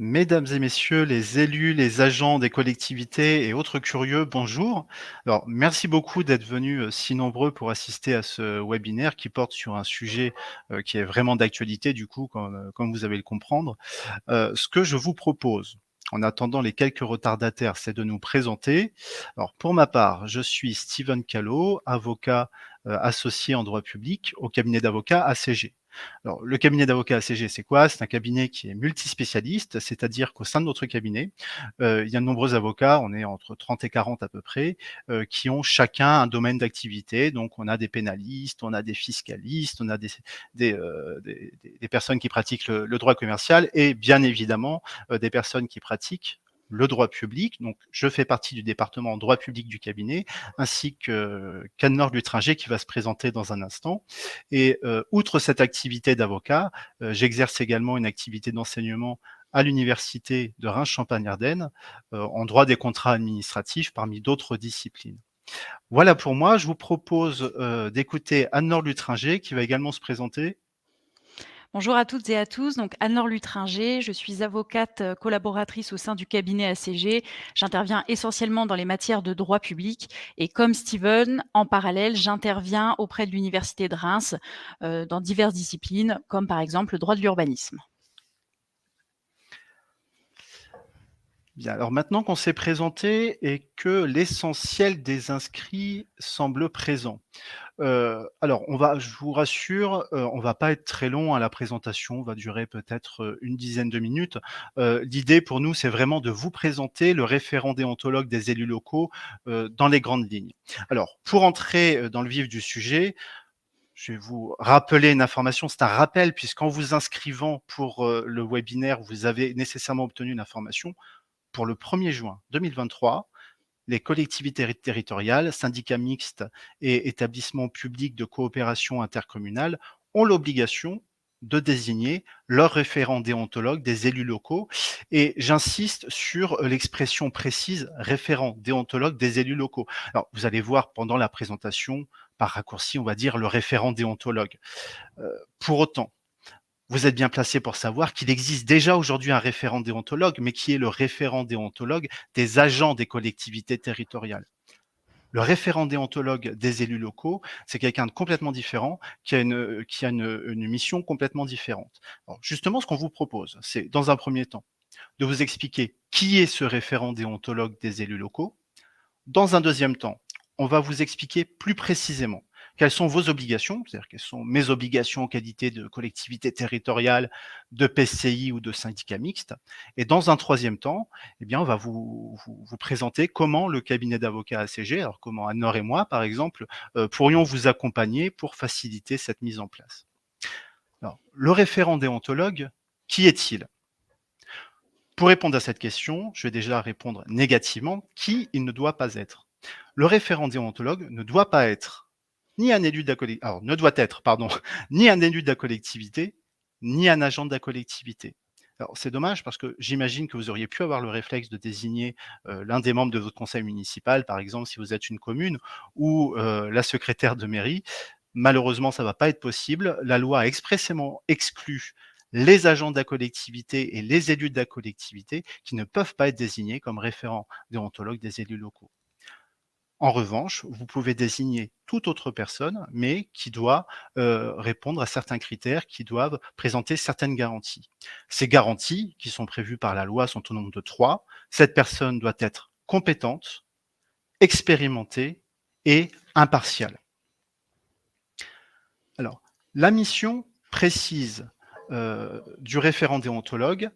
Mesdames et messieurs les élus, les agents des collectivités et autres curieux, bonjour. Alors, merci beaucoup d'être venus si nombreux pour assister à ce webinaire qui porte sur un sujet qui est vraiment d'actualité, du coup, comme vous allez le comprendre. Ce que je vous propose, en attendant les quelques retardataires, c'est de nous présenter. Alors, pour ma part, je suis Steven Callot, avocat associé en droit public au cabinet d'avocats ACG. Alors, le cabinet d'avocats ACG, c'est quoi? C'est un cabinet qui est multispécialiste, c'est-à-dire qu'au sein de notre cabinet, il y a de nombreux avocats, on est entre 30 et 40 à peu près, qui ont chacun un domaine d'activité. Donc, on a des pénalistes, on a des fiscalistes, on a des personnes qui pratiquent le droit commercial et bien évidemment, des personnes qui pratiquent le droit public. Donc, je fais partie du département droit public du cabinet, ainsi qu'Anne-Laure Lutringer qui va se présenter dans un instant. Et outre cette activité d'avocat, j'exerce également une activité d'enseignement à l'université de Reims-Champagne-Ardenne, en droit des contrats administratifs parmi d'autres disciplines. Voilà pour moi, je vous propose, d'écouter Anne-Laure Lutringer qui va également se présenter. Bonjour à toutes et à tous, donc Anne-Laure Lutringer, je suis avocate collaboratrice au sein du cabinet ACG. J'interviens essentiellement dans les matières de droit public et comme Steven, en parallèle, j'interviens auprès de l'Université de Reims dans diverses disciplines, comme par exemple le droit de l'urbanisme. Bien, alors maintenant qu'on s'est présenté et que l'essentiel des inscrits semble présent, alors je vous rassure, on va pas être très long, à la présentation va durer peut-être, une dizaine de minutes. L'idée pour nous, c'est vraiment de vous présenter le référent déontologue des élus locaux, dans les grandes lignes. Alors pour entrer, dans le vif du sujet, je vais vous rappeler une information, c'est un rappel puisqu'en vous inscrivant pour, le webinaire, vous avez nécessairement obtenu une information. Pour le 1er juin 2023, les collectivités territoriales, syndicats mixtes et établissements publics de coopération intercommunale ont l'obligation de désigner leur référent déontologue des élus locaux et j'insiste sur l'expression précise référent déontologue des élus locaux. Alors vous allez voir pendant la présentation, par raccourci, on va dire le référent déontologue. Pour autant, vous êtes bien placé pour savoir qu'il existe déjà aujourd'hui un référent déontologue, mais qui est le référent déontologue des agents des collectivités territoriales. Le référent déontologue des élus locaux, c'est quelqu'un de complètement différent, qui a une mission complètement différente. Alors justement, ce qu'on vous propose, c'est dans un premier temps, de vous expliquer qui est ce référent déontologue des élus locaux. Dans un deuxième temps, on va vous expliquer plus précisément quelles sont vos obligations, c'est-à-dire quelles sont mes obligations en qualité de collectivité territoriale, de PCI ou de syndicat mixte. Et dans un troisième temps, eh bien, on va vous présenter comment le cabinet d'avocats ACG, alors comment Anne-Laure et moi, par exemple, pourrions vous accompagner pour faciliter cette mise en place. Alors, le référent déontologue, qui est-il? Pour répondre à cette question, je vais déjà répondre négativement, qui il ne doit pas être. Le référent déontologue ne doit pas être ni un élu de la collectivité, alors ne doit être, pardon, ni un élu de la collectivité, ni un agent de la collectivité. Alors c'est dommage parce que j'imagine que vous auriez pu avoir le réflexe de désigner l'un des membres de votre conseil municipal, par exemple si vous êtes une commune, ou la secrétaire de mairie. Malheureusement, ça ne va pas être possible. La loi a expressément exclu les agents de la collectivité et les élus de la collectivité qui ne peuvent pas être désignés comme référents déontologues des élus locaux. En revanche, vous pouvez désigner toute autre personne, mais qui doit répondre à certains critères, qui doivent présenter certaines garanties. Ces garanties, qui sont prévues par la loi, sont au nombre de 3. Cette personne doit être compétente, expérimentée et impartiale. Alors, la mission précise du référent déontologue,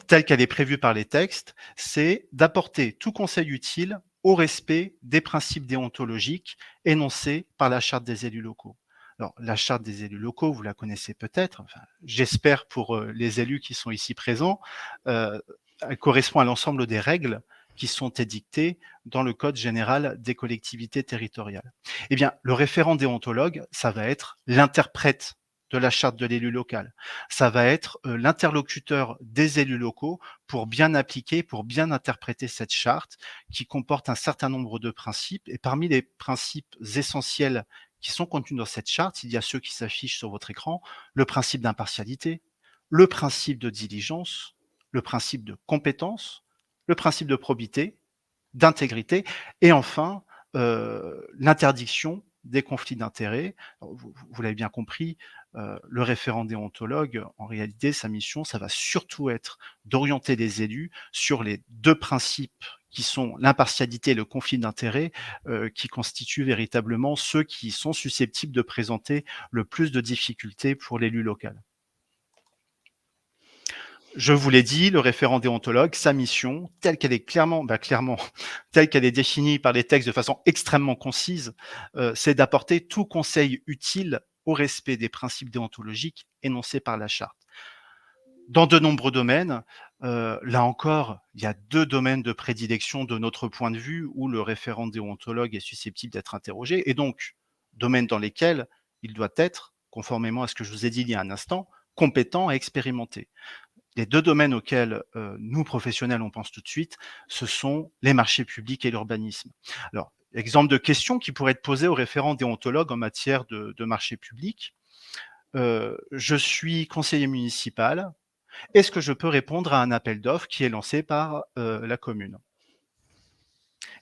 telle qu'elle est prévue par les textes, c'est d'apporter tout conseil utile au respect des principes déontologiques énoncés par la Charte des élus locaux. Alors, la Charte des élus locaux, vous la connaissez peut-être, enfin, j'espère pour les élus qui sont ici présents, euh, elle correspond à l'ensemble des règles qui sont édictées dans le Code général des collectivités territoriales. Eh bien, le référent déontologue, ça va être l'interprète de la charte de l'élu local. Ça va être l'interlocuteur des élus locaux pour bien appliquer, pour bien interpréter cette charte qui comporte un certain nombre de principes. Et parmi les principes essentiels qui sont contenus dans cette charte, il y a ceux qui s'affichent sur votre écran, le principe d'impartialité, le principe de diligence, le principe de compétence, le principe de probité, d'intégrité et enfin, l'interdiction des conflits d'intérêts. Vous l'avez bien compris, le référent déontologue, en réalité, sa mission, ça va surtout être d'orienter les élus sur les 2 principes qui sont l'impartialité et le conflit d'intérêts, qui constituent véritablement ceux qui sont susceptibles de présenter le plus de difficultés pour l'élu local. Je vous l'ai dit, le référent déontologue, sa mission, telle qu'elle est clairement, telle qu'elle est définie par les textes de façon extrêmement concise, c'est d'apporter tout conseil utile au respect des principes déontologiques énoncés par la charte. Dans de nombreux domaines, là encore, il y a 2 domaines de prédilection de notre point de vue où le référent déontologue est susceptible d'être interrogé et donc domaines dans lesquels il doit être, conformément à ce que je vous ai dit il y a un instant, compétent et expérimenté. Les 2 domaines auxquels, nous professionnels, on pense tout de suite, ce sont les marchés publics et l'urbanisme. Alors, exemple de questions qui pourraient être posées aux référents déontologues en matière de marchés publics. Je suis conseiller municipal, est-ce que je peux répondre à un appel d'offres qui est lancé par, la commune?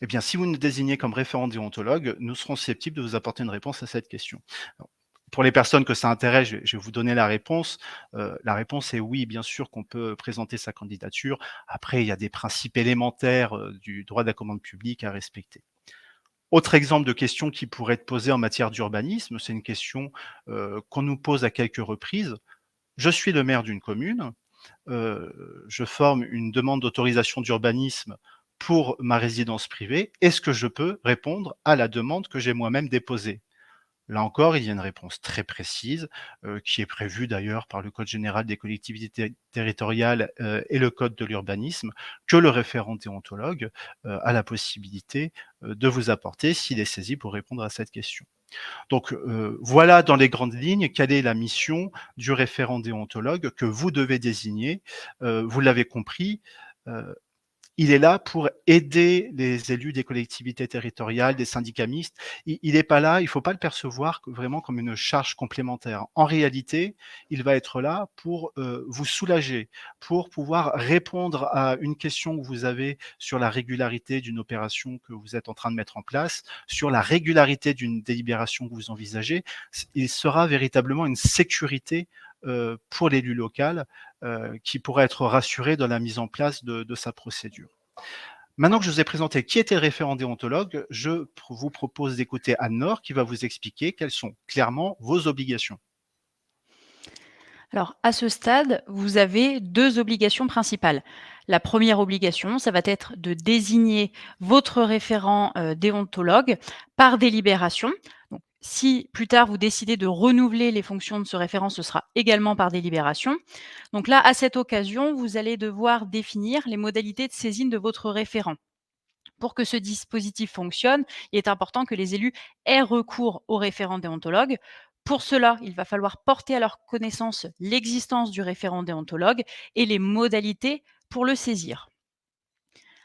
Eh bien, si vous nous désignez comme référent déontologue, nous serons susceptibles de vous apporter une réponse à cette question. Alors, pour les personnes que ça intéresse, je vais vous donner la réponse. La réponse est oui, bien sûr qu'on peut présenter sa candidature. Après, il y a des principes élémentaires, du droit de la commande publique à respecter. Autre exemple de question qui pourrait être posée en matière d'urbanisme, c'est une question, qu'on nous pose à quelques reprises. Je suis le maire d'une commune, je forme une demande d'autorisation d'urbanisme pour ma résidence privée. Est-ce que je peux répondre à la demande que j'ai moi-même déposée? Là encore, il y a une réponse très précise, qui est prévue d'ailleurs par le code général des collectivités territoriales, et le code de l'urbanisme, que le référent déontologue, a la possibilité, de vous apporter s'il est saisi pour répondre à cette question. Donc, voilà dans les grandes lignes quelle est la mission du référent déontologue que vous devez désigner. Vous l'avez compris, heu, il est là pour aider les élus des collectivités territoriales, des syndicats mixtes. Il est pas là, il faut pas le percevoir vraiment comme une charge complémentaire. En réalité, il va être là pour, vous soulager, pour pouvoir répondre à une question que vous avez sur la régularité d'une opération que vous êtes en train de mettre en place, sur la régularité d'une délibération que vous envisagez. Il sera véritablement une sécurité, pour l'élu local, qui pourra être rassuré dans la mise en place de sa procédure. Maintenant que je vous ai présenté qui était le référent déontologue, vous propose d'écouter Anne-Laure qui va vous expliquer quelles sont clairement vos obligations. Alors, à ce stade, vous avez 2 obligations principales. La première obligation, ça va être de désigner votre référent, déontologue par délibération. Donc, si plus tard vous décidez de renouveler les fonctions de ce référent, ce sera également par délibération. Donc là, à cette occasion, vous allez devoir définir les modalités de saisine de votre référent. Pour que ce dispositif fonctionne, il est important que les élus aient recours au référent déontologue. Pour cela, il va falloir porter à leur connaissance l'existence du référent déontologue et les modalités pour le saisir.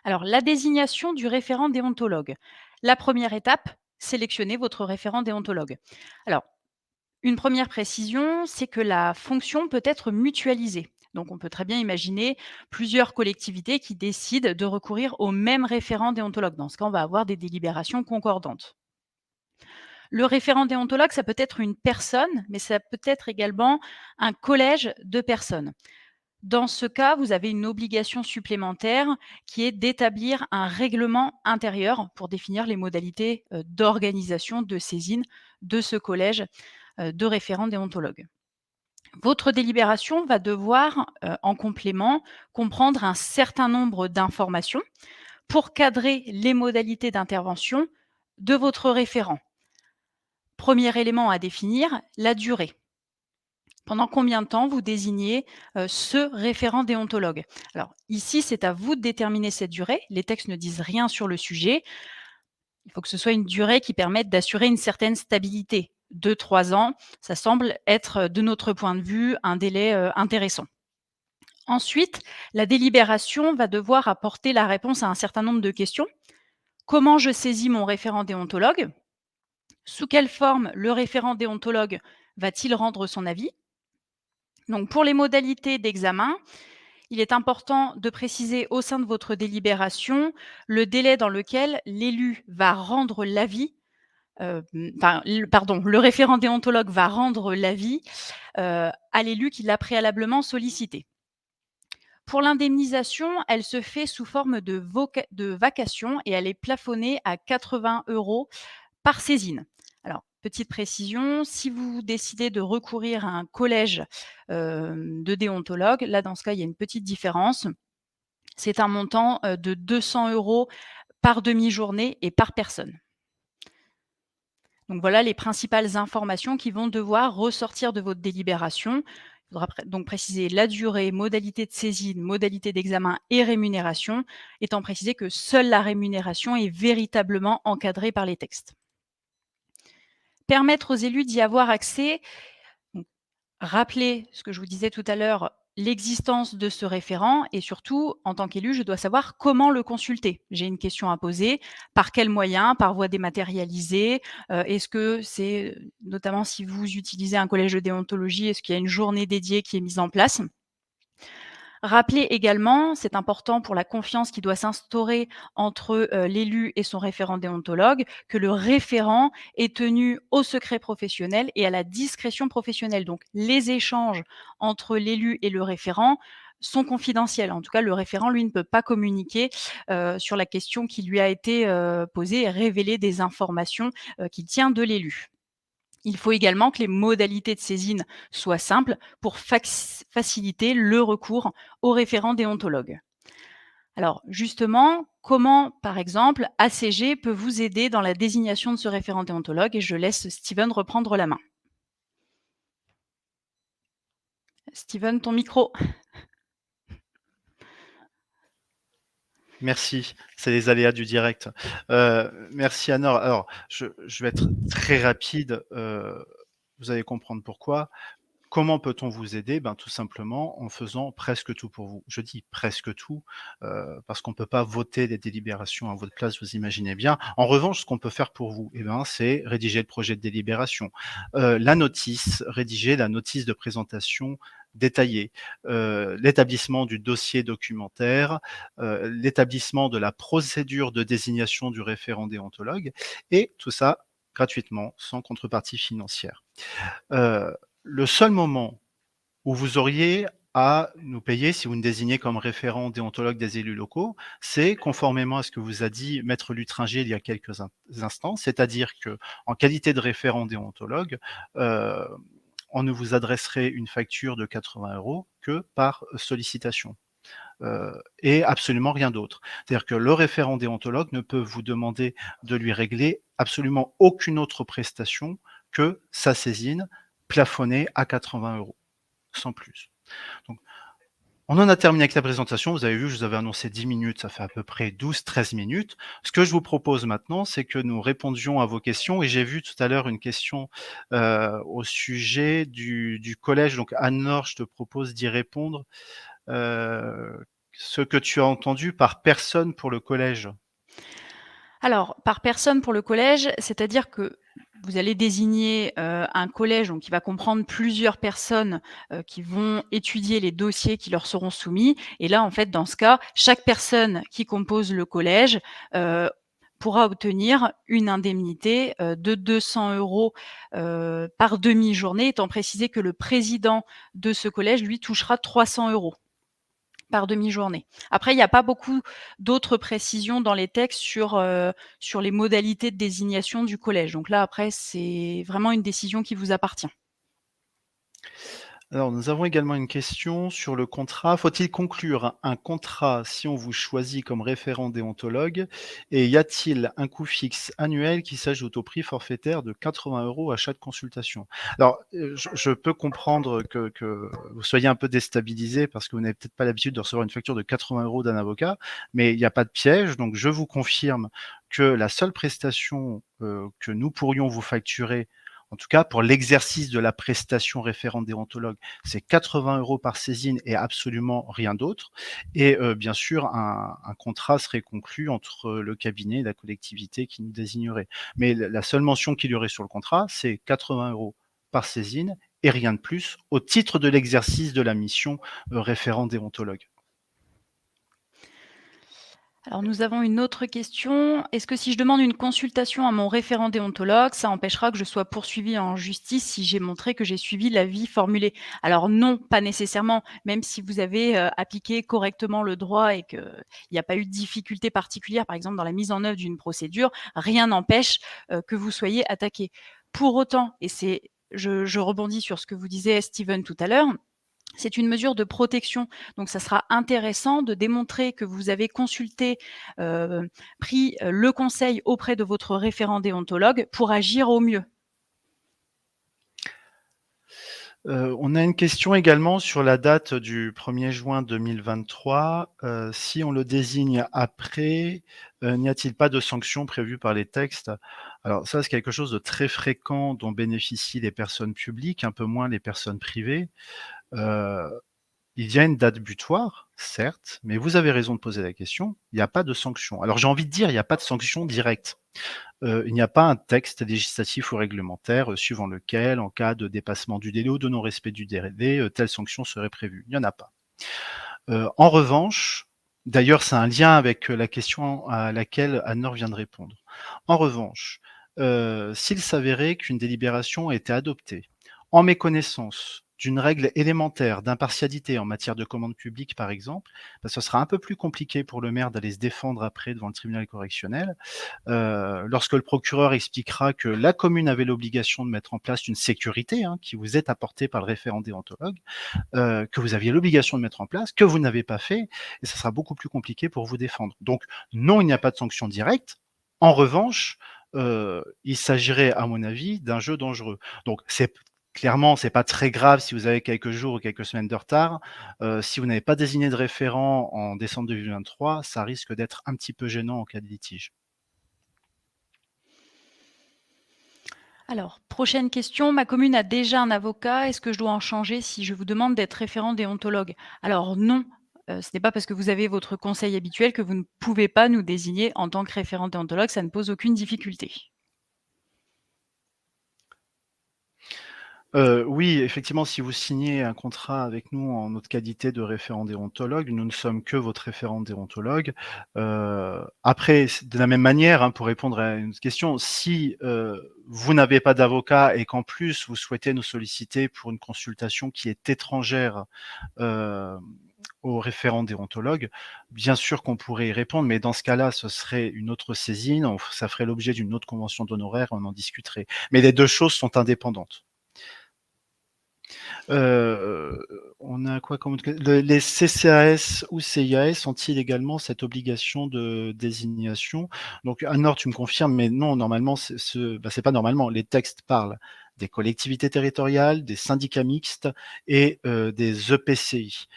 Alors, la désignation du référent déontologue. La première étape, sélectionnez votre référent déontologue. Alors, une première précision, c'est que la fonction peut être mutualisée. Donc, on peut très bien imaginer plusieurs collectivités qui décident de recourir au même référent déontologue. Dans ce cas, on va avoir des délibérations concordantes. Le référent déontologue, ça peut être une personne, mais ça peut être également un collège de personnes. Dans ce cas, vous avez une obligation supplémentaire qui est d'établir un règlement intérieur pour définir les modalités d'organisation, de saisine de ce collège de référents déontologues. Votre délibération va devoir, en complément, comprendre un certain nombre d'informations pour cadrer les modalités d'intervention de votre référent. Premier élément à définir, la durée. Pendant combien de temps vous désignez, ce référent déontologue? Alors ici, c'est à vous de déterminer cette durée. Les textes ne disent rien sur le sujet. Il faut que ce soit une durée qui permette d'assurer une certaine stabilité. 2-3 ans, ça semble être, de notre point de vue, un délai, intéressant. Ensuite, la délibération va devoir apporter la réponse à un certain nombre de questions. Comment je saisis mon référent déontologue? Sous quelle forme le référent déontologue va-t-il rendre son avis? Donc pour les modalités d'examen, Il est important de préciser au sein de votre délibération le délai dans lequel l'élu va rendre l'avis, enfin, le référent déontologue va rendre l'avis, à l'élu qui l'a préalablement sollicité. Pour l'indemnisation, elle se fait sous forme de vacation et elle est plafonnée à 80 € par saisine. Alors, petite précision, si vous décidez de recourir à un collège, de déontologues, là, dans ce cas, il y a une petite différence. C'est un montant, de 200 € par demi-journée et par personne. Donc voilà les principales informations qui vont devoir ressortir de votre délibération. Il faudra donc préciser la durée, modalité de saisine, modalité d'examen et rémunération, étant précisé que seule la rémunération est véritablement encadrée par les textes. Permettre aux élus d'y avoir accès, donc rappeler ce que je vous disais tout à l'heure, l'existence de ce référent et surtout, en tant qu'élu, je dois savoir comment le consulter. J'ai une question à poser, par quels moyens? Par voie dématérialisée? Est-ce que c'est, notamment si vous utilisez un collège de déontologie, est-ce qu'il y a une journée dédiée qui est mise en place? Rappeler également, c'est important pour la confiance qui doit s'instaurer entre, l'élu et son référent déontologue, que le référent est tenu au secret professionnel et à la discrétion professionnelle. Donc les échanges entre l'élu et le référent sont confidentiels. En tout cas, le référent, lui, ne peut pas communiquer, sur la question qui lui a été, posée et révéler des informations, qu'il tient de l'élu. Il faut également que les modalités de saisine soient simples pour faciliter le recours au référent déontologue. Alors justement, comment, par exemple, ACG peut vous aider dans la désignation de ce référent déontologue? Et je laisse Steven reprendre la main. Steven, ton micro. Merci, c'est les aléas du direct. Merci Anor. Alors, je vais être très rapide, vous allez comprendre pourquoi. Comment peut-on vous aider? Ben, tout simplement en faisant presque tout pour vous. Je dis presque tout, parce qu'on ne peut pas voter les délibérations à votre place, vous imaginez bien. En revanche, ce qu'on peut faire pour vous, eh ben, c'est rédiger le projet de délibération, la notice, rédiger la notice de présentation détaillée, l'établissement du dossier documentaire, l'établissement de la procédure de désignation du référent déontologue et tout ça gratuitement, sans contrepartie financière. Heu, le seul moment où vous auriez à nous payer si vous nous désignez comme référent déontologue des élus locaux, c'est conformément à ce que vous a dit maître Lutringer il y a quelques instants, c'est-à-dire que en qualité de référent déontologue, heu, on ne vous adresserait une facture de 80 € que par sollicitation. Et absolument rien d'autre. C'est-à-dire que le référent déontologue ne peut vous demander de lui régler absolument aucune autre prestation que sa saisine plafonnée à 80 €, sans plus. Donc, on en a terminé avec la présentation. Vous avez vu, je vous avais annoncé 10 minutes, ça fait à peu près 12-13 minutes. Ce que je vous propose maintenant, c'est que nous répondions à vos questions et j'ai vu tout à l'heure une question, au sujet du collège. Donc Anne-Laure, je te propose d'y répondre. Ce que tu as entendu par personne pour le collège? Alors, par personne pour le collège, c'est-à-dire que vous allez désigner, un collège donc qui va comprendre plusieurs personnes, qui vont étudier les dossiers qui leur seront soumis et là, en fait, dans ce cas, chaque personne qui compose le collège, pourra obtenir une indemnité, de 200 € par demi-journée, étant précisé que le président de ce collège, lui, touchera 300 € par demi-journée. Après, il n'y a pas beaucoup d'autres précisions dans les textes sur les modalités de désignation du collège. Donc là, après, c'est vraiment une décision qui vous appartient. Alors, nous avons également une question sur le contrat. Faut-il conclure un contrat si on vous choisit comme référent déontologue? Et y a-t-il un coût fixe annuel qui s'ajoute au prix forfaitaire de 80 € à chaque consultation? Alors, je peux comprendre que vous soyez un peu déstabilisé parce que vous n'avez peut-être pas l'habitude de recevoir une facture de 80 € d'un avocat, mais il n'y a pas de piège. Donc je vous confirme que la seule prestation, que nous pourrions vous facturer, en tout cas pour l'exercice de la prestation référent déontologue, c'est 80 € par saisine et absolument rien d'autre. Et bien sûr, un contrat serait conclu entre le cabinet et la collectivité qui nous désignerait. Mais la seule mention qu'il y aurait sur le contrat, c'est 80 € par saisine et rien de plus, au titre de l'exercice de la mission référent déontologue. Alors nous avons une autre question. Est-ce que si je demande une consultation à mon référent déontologue, ça empêchera que je sois poursuivie en justice si j'ai montré que j'ai suivi l'avis formulé? Alors non, pas nécessairement. Même si vous avez appliqué correctement le droit et qu'il n'y a pas eu de difficulté particulière, par exemple dans la mise en œuvre d'une procédure, rien n'empêche que vous soyez attaqué. Pour autant, et je rebondis sur ce que vous disiez, Steven, tout à l'heure, c'est une mesure de protection, donc ça sera intéressant de démontrer que vous avez consulté, pris, le conseil auprès de votre référent déontologue pour agir au mieux. On a une question également sur la date du 1er juin 2023. Si on le désigne après, n'y a-t-il pas de sanctions prévues par les textes? Alors ça, c'est quelque chose de très fréquent dont bénéficient les personnes publiques, un peu moins les personnes privées. Heu, il y a une date butoir, certes, mais vous avez raison de poser la question, il n'y a pas de sanction. Alors j'ai envie de dire, il n'y a pas de sanction directe. Il n'y a pas un texte législatif ou réglementaire, suivant lequel, en cas de dépassement du délai ou de non-respect du délai, telle sanction serait prévue. Il n'y en a pas. En revanche, d'ailleurs, c'est un lien avec, la question à laquelle Anne-Laure vient de répondre. En revanche, s'il s'avérait qu'une délibération a été adoptée en méconnaissance d'une règle élémentaire d'impartialité en matière de commande publique, par exemple, bah, ce sera un peu plus compliqué pour le maire d'aller se défendre après devant le tribunal correctionnel. Lorsque le procureur expliquera que la commune avait l'obligation de mettre en place une sécurité, hein, qui vous est apportée par le référent déontologue, que vous aviez l'obligation de mettre en place, que vous n'avez pas fait, et ça sera beaucoup plus compliqué pour vous défendre. Donc non, il n'y a pas de sanction directe. En revanche, il s'agirait, à mon avis, d'un jeu dangereux. Donc clairement, c'est pas très grave si vous avez quelques jours ou quelques semaines de retard. Si vous n'avez pas désigné de référent en décembre 2023, ça risque d'être un petit peu gênant en cas de litige. Alors, prochaine question, ma commune a déjà un avocat, est-ce que je dois en changer si je vous demande d'être référent déontologue? Alors non, ce n'est pas parce que vous avez votre conseil habituel que vous ne pouvez pas nous désigner en tant que référent déontologue, ça ne pose aucune difficulté. Oui, effectivement, si vous signez un contrat avec nous en notre qualité de référent déontologue, nous ne sommes que votre référent déontologue. Après, de la même manière, hein, pour répondre à une question, si, vous n'avez pas d'avocat et qu'en plus vous souhaitez nous solliciter pour une consultation qui est étrangère, hem, au référent déontologue, bien sûr qu'on pourrait y répondre, mais dans ce cas-là, ce serait une autre saisine, ça ferait l'objet d'une autre convention d'honoraires, on en discuterait. Mais les 2 choses sont indépendantes. Heu, on a quoi comme autre les CCAS ou CIAS ont-ils également cette obligation de désignation? Donc Anne-Laure, tu me confirmes, mais non, normalement, c'est pas normalement, les textes parlent des collectivités territoriales, des syndicats mixtes et des EPCI.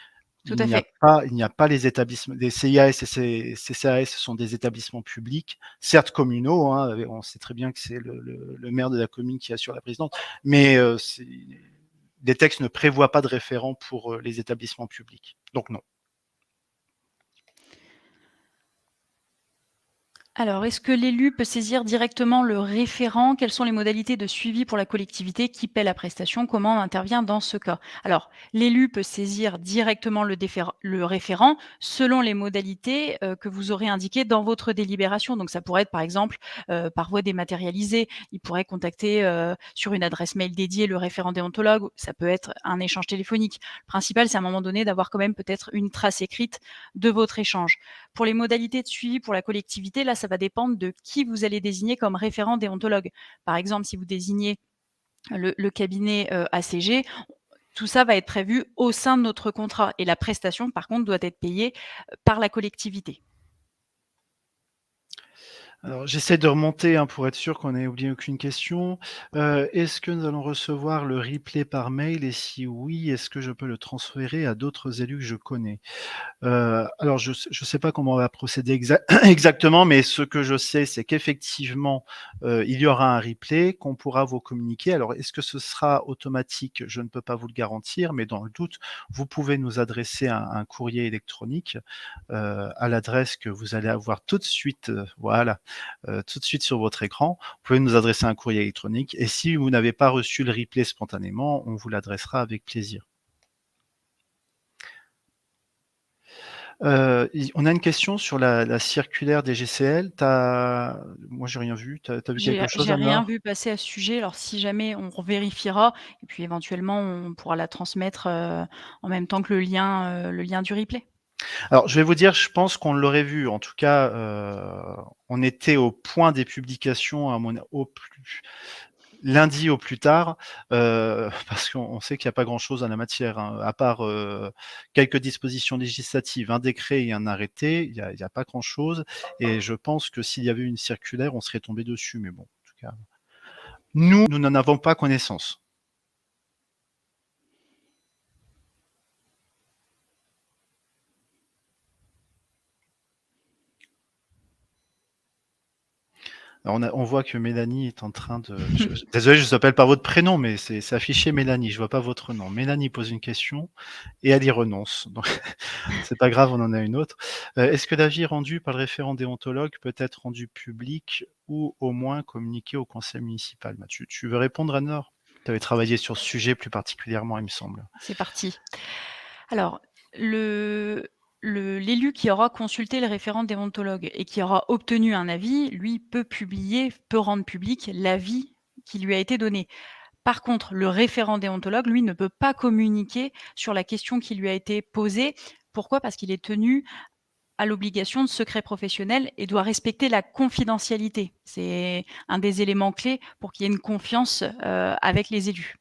Tout à fait. Il n'y a pas les établissements les CIAS et CCAS sont des établissements publics, certes communaux, hein, on sait très bien que c'est le maire de la commune qui assure la présidence, mais les textes ne prévoient pas de référent pour, les établissements publics. Donc non. Alors, est-ce que l'élu peut saisir directement le référent? Quelles sont les modalités de suivi pour la collectivité qui paie la prestation? Comment on intervient dans ce cas? Alors, l'élu peut saisir directement le référent selon les modalités que vous aurez indiquées dans votre délibération. Donc, ça pourrait être par exemple par voie dématérialisée. Il pourrait contacter sur une adresse mail dédiée le référent déontologue. Ça peut être un échange téléphonique. Le principal, c'est à un moment donné d'avoir quand même peut-être une trace écrite de votre échange. Pour les modalités de suivi pour la collectivité, là, ça va dépendre de qui vous allez désigner comme référent déontologue. Par exemple, si vous désignez le cabinet ACG, tout ça va être prévu au sein de notre contrat et la prestation, par contre, doit être payée par la collectivité. Alors j'essaie de remonter, hein, pour être sûr qu'on n'ait oublié aucune question. Est-ce que nous allons recevoir le replay par mail et si oui, est-ce que je peux le transférer à d'autres élus que je connais? Alors je sais pas comment on va procéder exactement, mais ce que je sais, c'est qu'effectivement, il y aura un replay qu'on pourra vous communiquer. Alors est-ce que ce sera automatique? Je ne peux pas vous le garantir, mais dans le doute, vous pouvez nous adresser un courrier électronique, à l'adresse que vous allez avoir tout de suite, voilà, tout de suite sur votre écran. Vous pouvez nous adresser un courrier électronique et si vous n'avez pas reçu le replay spontanément, on vous l'adressera avec plaisir. I on a une question sur la circulaire des GCL. Moi, j'ai rien vu. Tu as vu quelque chose, J'ai rien Anna? vu passer à ce sujet, alors si jamais on revérifiera et puis éventuellement on pourra la transmettre, en même temps que le lien du replay. Alors, je vais vous dire, je pense qu'on l'aurait vu. En tout cas, on était au point des publications à mon au plus lundi au plus tard, parce qu'on sait qu'il y a pas grand-chose en la matière, hein, à part, quelques dispositions législatives, un décret et un arrêté, il y a pas grand-chose et je pense que s'il y avait eu une circulaire, on serait tombé dessus, mais bon, en tout cas, nous n'en avons pas connaissance. Alors on voit que Mélanie est en train de désolé, je vous appelle par votre prénom, mais c'est affiché Mélanie, je vois pas votre nom. Mélanie pose une question et elle y renonce, donc c'est pas grave, on en a une autre. Est-ce que l'avis rendu par le référent déontologue peut être rendu public ou au moins communiqué au conseil municipal? Bah, tu veux répondre, Anne-Laure? Tu avais travaillé sur ce sujet plus particulièrement, il me semble. C'est parti. Alors, le l'élu qui aura consulté le référent déontologue et qui aura obtenu un avis, lui, peut rendre public l'avis qui lui a été donné. Par contre, le référent déontologue, lui, ne peut pas communiquer sur la question qui lui a été posée. Pourquoi? Parce qu'il est tenu à l'obligation de secret professionnel et doit respecter la confidentialité. C'est un des éléments clés pour qu'il y ait une confiance, avec les élus.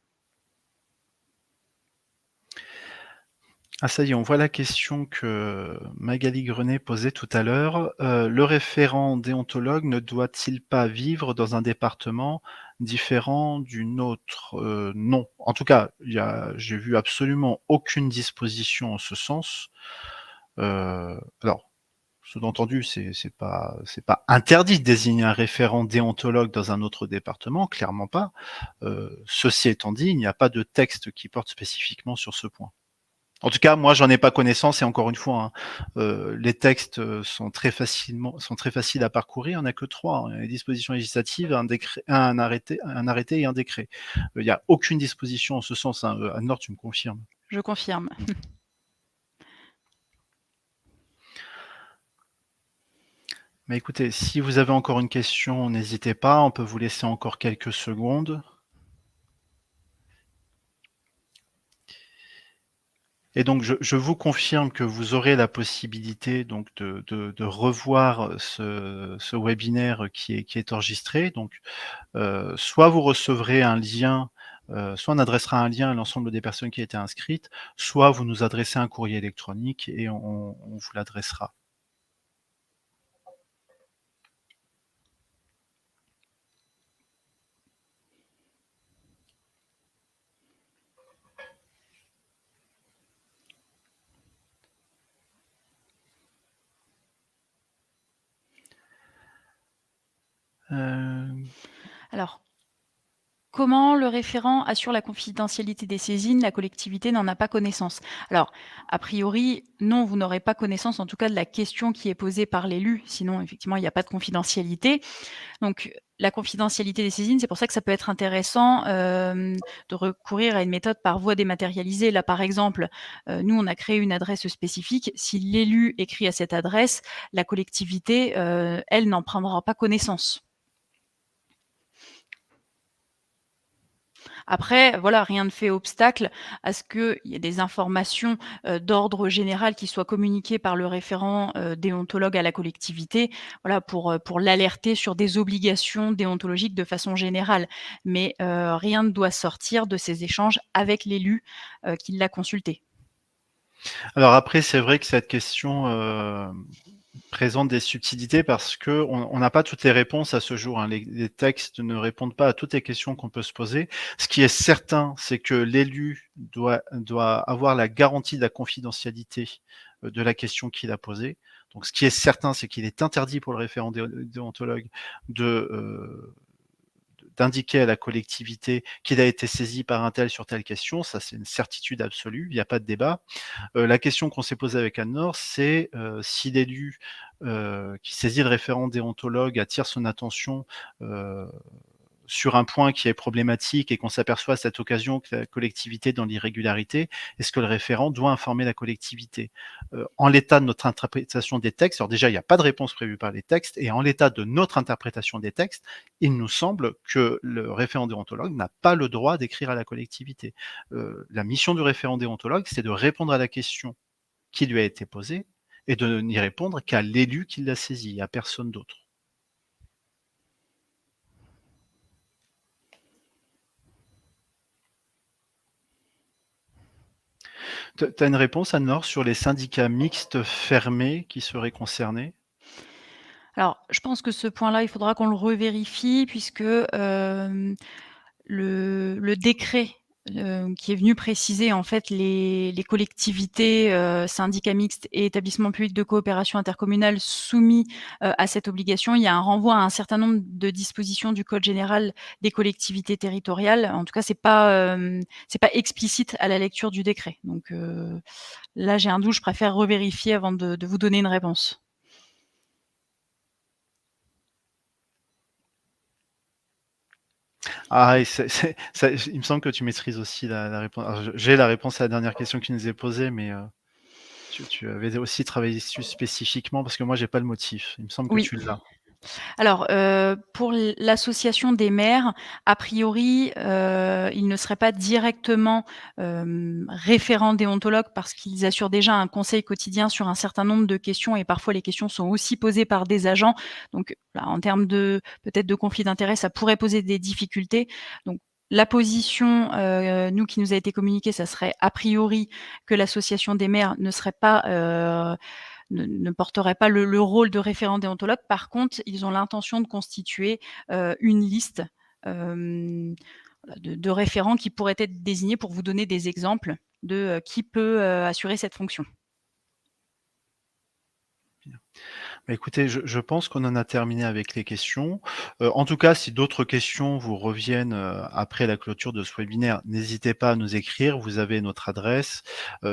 Ah ça y est, on voit la question que Magali Grenet posait tout à l'heure. Le référent déontologue ne doit-il pas vivre dans un département différent du nôtre? Non. En tout cas, j'ai vu absolument aucune disposition en ce sens. Alors, sous-entendu, c'est pas interdit de désigner un référent déontologue dans un autre département, clairement pas. Ceci étant dit, il n'y a pas de texte qui porte spécifiquement sur ce point. En tout cas, moi, j'en ai pas connaissance et encore une fois, hein, les textes, sont très faciles à parcourir. Il y en a que 3, hein, les dispositions législatives, un arrêté et un décret. Il y a aucune disposition en ce sens, hein, Anne-Laure, tu me confirmes? Je confirme. Mais écoutez, si vous avez encore une question, n'hésitez pas, on peut vous laisser encore quelques secondes. Et donc je vous confirme que vous aurez la possibilité donc de revoir ce webinaire qui est enregistré. Donc, soit vous recevrez un lien, soit on adressera un lien à l'ensemble des personnes qui étaient inscrites, soit vous nous adressez un courrier électronique et on vous l'adressera. Hem Alors, comment le référent assure la confidentialité des saisines? La collectivité n'en a pas connaissance. Alors, a priori, non, vous n'aurez pas connaissance, en tout cas, de la question qui est posée par l'élu, sinon effectivement, il n'y a pas de confidentialité. Donc, la confidentialité des saisines, c'est pour ça que ça peut être intéressant, de recourir à une méthode par voie dématérialisée. Là, par exemple, nous, on a créé une adresse spécifique. Si l'élu écrit à cette adresse, la collectivité, elle, n'en prendra pas connaissance. Après, voilà, rien ne fait obstacle à ce qu'il y ait des informations, d'ordre général qui soient communiquées par le référent, déontologue à la collectivité, voilà, pour l'alerter sur des obligations déontologiques de façon générale. Mais, rien ne doit sortir de ces échanges avec l'élu, qui l'a consulté. Alors après, c'est vrai que cette question, présente des subtilités parce qu'on n'a pas toutes les réponses à ce jour, hein. Les textes ne répondent pas à toutes les questions qu'on peut se poser. Ce qui est certain, c'est que l'élu doit avoir la garantie de la confidentialité, de la question qu'il a posée. Donc ce qui est certain, c'est qu'il est interdit pour le référent déontologue de d'indiquer à la collectivité qu'il a été saisi par un tel sur telle question. Ça, c'est une certitude absolue, il n'y a pas de débat. La question qu'on s'est posée avec Anne-Laure, c'est, si l'élu, qui saisit le référent déontologue attire son attention, heu sur un point qui est problématique et qu'on s'aperçoit à cette occasion que la collectivité est dans l'irrégularité, est-ce que le référent doit informer la collectivité? En l'état de notre interprétation des textes, alors déjà, il n'y a pas de réponse prévue par les textes et en l'état de notre interprétation des textes, il nous semble que le référent déontologue n'a pas le droit d'écrire à la collectivité. La mission du référent déontologue, c'est de répondre à la question qui lui a été posée et de n'y répondre qu'à l'élu qui l'a saisi, à personne d'autre. Tu as une réponse, Anne-Laure, sur les syndicats mixtes fermés qui seraient concernés? Alors, je pense que ce point-là, il faudra qu'on le revérifie puisque, le décret, qui est venu préciser en fait les collectivités, syndicats mixtes et établissements publics de coopération intercommunale soumis, à cette obligation. Il y a un renvoi à un certain nombre de dispositions du code général des collectivités territoriales. En tout cas, c'est pas explicite à la lecture du décret. Donc, là, j'ai un doute, je préfère revérifier avant de vous donner une réponse. Ah et c'est ça il me semble que tu maîtrises aussi la réponse. Alors j'ai la réponse à la dernière question qui nous est posée, mais tu avais aussi travaillé dessus spécifiquement parce que moi j'ai pas le motif. Il me semble que Oui. tu l'as. Alors, pour l'association des maires, a priori, ils ne seraient pas directement, référents déontologues parce qu'ils assurent déjà un conseil quotidien sur un certain nombre de questions et parfois les questions sont aussi posées par des agents. Donc là, en termes de peut-être de conflit d'intérêts, ça pourrait poser des difficultés. Donc la position, nous, qui nous a été communiquée, ça serait a priori que l'association des maires ne serait pas, ne porteraient pas le rôle de référent déontologue. Par contre, ils ont l'intention de constituer, une liste, voilà, de référents qui pourraient être désignés pour vous donner des exemples de, qui peut, assurer cette fonction. Bah, écoutez, je pense qu'on en a terminé avec les questions. En tout cas, si d'autres questions vous reviennent, après la clôture de ce webinaire, n'hésitez pas à nous écrire, vous avez notre adresse.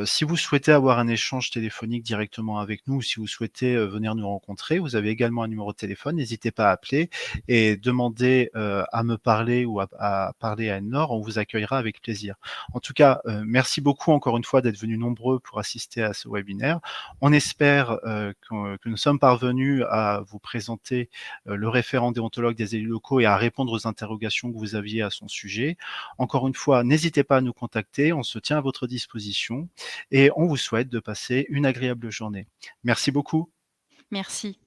Si vous souhaitez avoir un échange téléphonique directement avec nous ou si vous souhaitez, venir nous rencontrer, vous avez également un numéro de téléphone, n'hésitez pas à appeler et demander, à me parler ou à parler à Anne-Laure, on vous accueillera avec plaisir. En tout cas, merci beaucoup encore une fois d'être venus nombreux pour assister à ce webinaire. On espère, que nous sommes parvenus à vous présenter, le référent déontologue des élus locaux et à répondre aux interrogations que vous aviez à son sujet. Encore une fois, n'hésitez pas à nous contacter, on se tient à votre disposition et on vous souhaite de passer une agréable journée. Merci beaucoup. Merci.